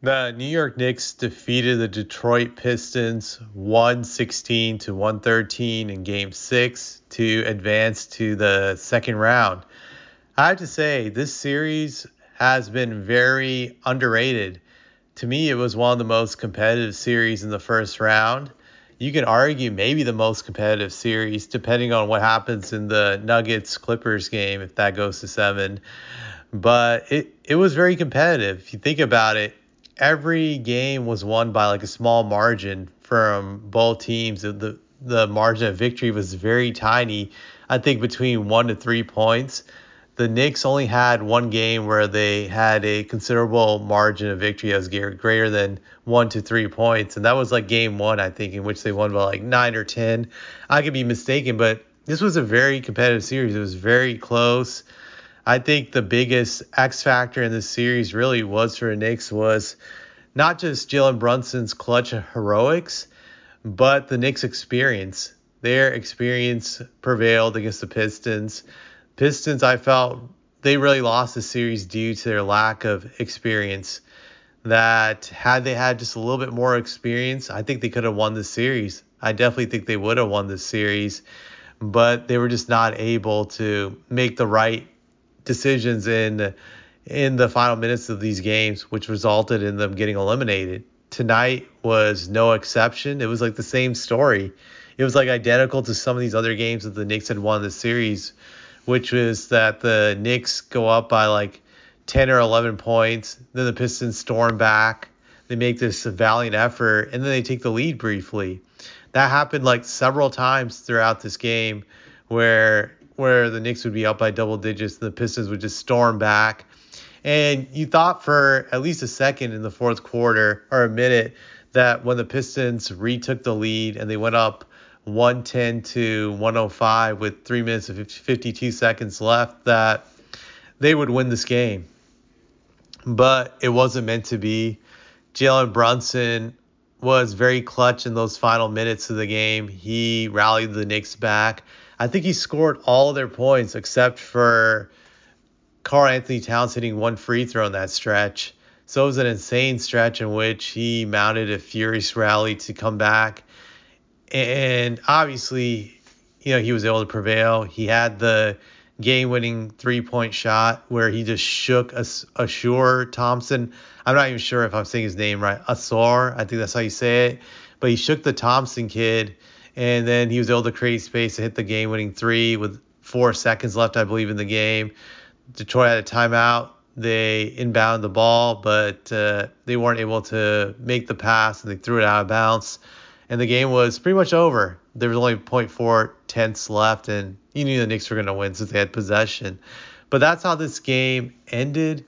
The New York Knicks defeated the Detroit Pistons 116 to 113 in game 6 to advance to the second round. I have to say this series has been very underrated. To me, it was one of the most competitive series in the first round. You can argue maybe the most competitive series depending on what happens in the Nuggets Clippers game if that goes to 7. But it was very competitive. If you think about it, every game was won by like a small margin from both teams. The margin of victory was very tiny. I think between 1 to 3 points. The Knicks only had one game where they had a considerable margin of victory that was greater than 1 to 3 points, and that was like game one, I think, in which they won by like 9 or 10. I could be mistaken, but this was a very competitive series. It was very close. I think the biggest X factor in this series really was for the Knicks was not just Jalen Brunson's clutch heroics, but the Knicks' experience. Their experience prevailed against the Pistons. Pistons, I felt they really lost the series due to their lack of experience. That had they had just a little bit more experience, I think they could have won the series. I definitely think they would have won the series, but they were just not able to make the right decisions in the final minutes of these games, which resulted in them getting eliminated. Tonight was no exception. It was like the same story. It was like identical to some of these other games that the Knicks had won the series, which was that the Knicks go up by like 10 or 11 points. Then the Pistons storm back. They make this valiant effort, and then they take the lead briefly. That happened like several times throughout this game where the Knicks would be up by double digits and the Pistons would just storm back. And you thought for at least a second in the fourth quarter or a minute that when the Pistons retook the lead and they went up 110 to 105 with 3 minutes and 52 seconds left, that they would win this game. But it wasn't meant to be. Jalen Brunson was very clutch in those final minutes of the game. He rallied the Knicks back. I think he scored all of their points except for Karl Anthony Towns hitting one free throw in that stretch. So it was an insane stretch in which he mounted a furious rally to come back. And obviously, he was able to prevail. He had the game-winning three-point shot where he just shook Ashur Thompson. I'm not even sure if I'm saying his name right. Asor, I think that's how you say it. But he shook the Thompson kid, and then he was able to create space to hit the game-winning three with 4 seconds left, I believe, in the game. Detroit had a timeout. They inbounded the ball, but they weren't able to make the pass, and they threw it out of bounds. And the game was pretty much over. There was only 0.4 tenths left, and you knew the Knicks were going to win since they had possession. But that's how this game ended.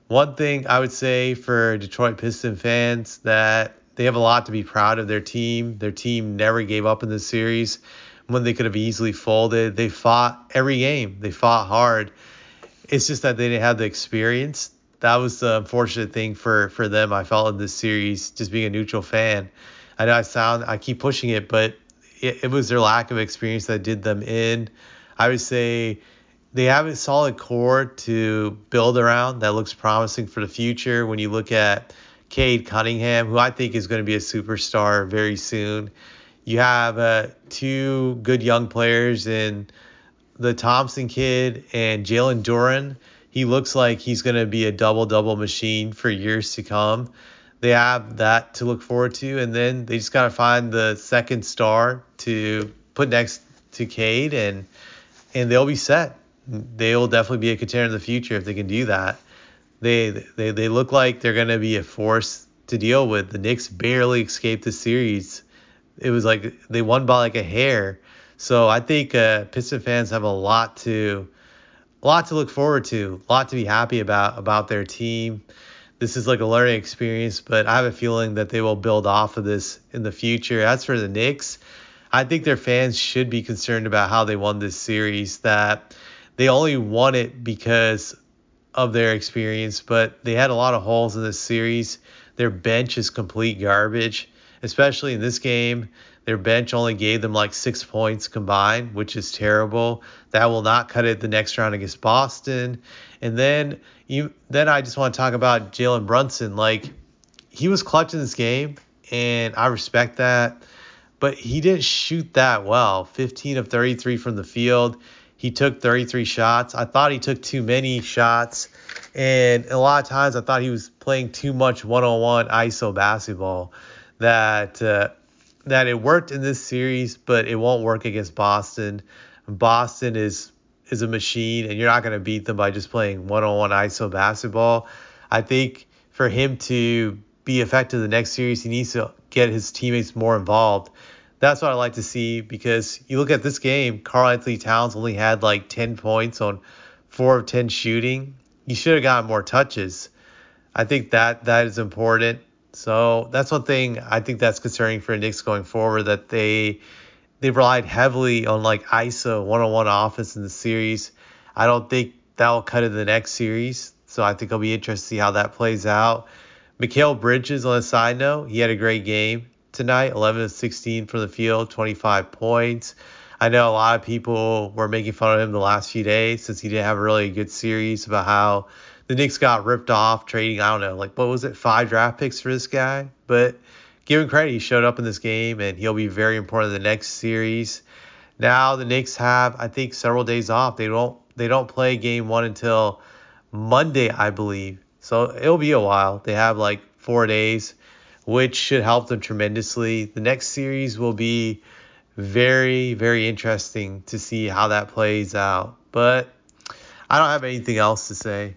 One thing I would say for Detroit Piston fans, that they have a lot to be proud of their team. Their team never gave up in this series when they could have easily folded. They fought every game. They fought hard. It's just that they didn't have the experience. That was the unfortunate thing for them, I felt, in this series, just being a neutral fan. I know I keep pushing it, but it was their lack of experience that did them in. I would say they have a solid core to build around that looks promising for the future. When you look at Cade Cunningham, who I think is going to be a superstar very soon, you have 2 good young players in the Thompson kid and Jalen Duren. He looks like he's going to be a double-double machine for years to come. They have that to look forward to, and then they just got to find the second star to put next to Cade, and they'll be set. They'll definitely be a contender in the future if they can do that. They look like they're going to be a force to deal with. The Knicks barely escaped the series. It was like they won by like a hair. So I think Piston fans have a lot to look forward to, a lot to be happy about their team. This is like a learning experience, but I have a feeling that they will build off of this in the future. As for the Knicks, I think their fans should be concerned about how they won this series, that they only won it because of their experience, but they had a lot of holes in this series. Their bench is complete garbage, especially in this game. Their bench only gave them like 6 points combined, which is terrible. That will not cut it the next round against Boston. And then I just want to talk about Jalen Brunson. Like, he was clutch in this game, and I respect that. But he didn't shoot that well. 15 of 33 from the field. He took 33 shots. I thought he took too many shots. And a lot of times I thought he was playing too much one-on-one ISO basketball. That it worked in this series, but it won't work against Boston. Boston is a machine, and you're not going to beat them by just playing one-on-one ISO basketball. I think for him to be effective the next series, he needs to get his teammates more involved. That's what I like to see, because you look at this game, Karl Anthony Towns only had like 10 points on 4 of 10 shooting. He should have gotten more touches. I think that is important. So that's one thing I think that's concerning for the Knicks going forward, that they relied heavily on like ISO one-on-one offense in the series. I don't think that will cut in the next series. So I think I'll be interested to see how that plays out. Mikal Bridges, on a side note, he had a great game tonight, 11 of 16 from the field, 25 points. I know a lot of people were making fun of him the last few days since he didn't have a really good series, about how the Knicks got ripped off trading, I don't know, like what was it, 5 draft picks for this guy? But give him credit, he showed up in this game, and he'll be very important in the next series. Now the Knicks have, I think, several days off. They don't play game 1 until Monday, I believe. So it'll be a while. They have like 4 days, which should help them tremendously. The next series will be very, very interesting to see how that plays out. But I don't have anything else to say.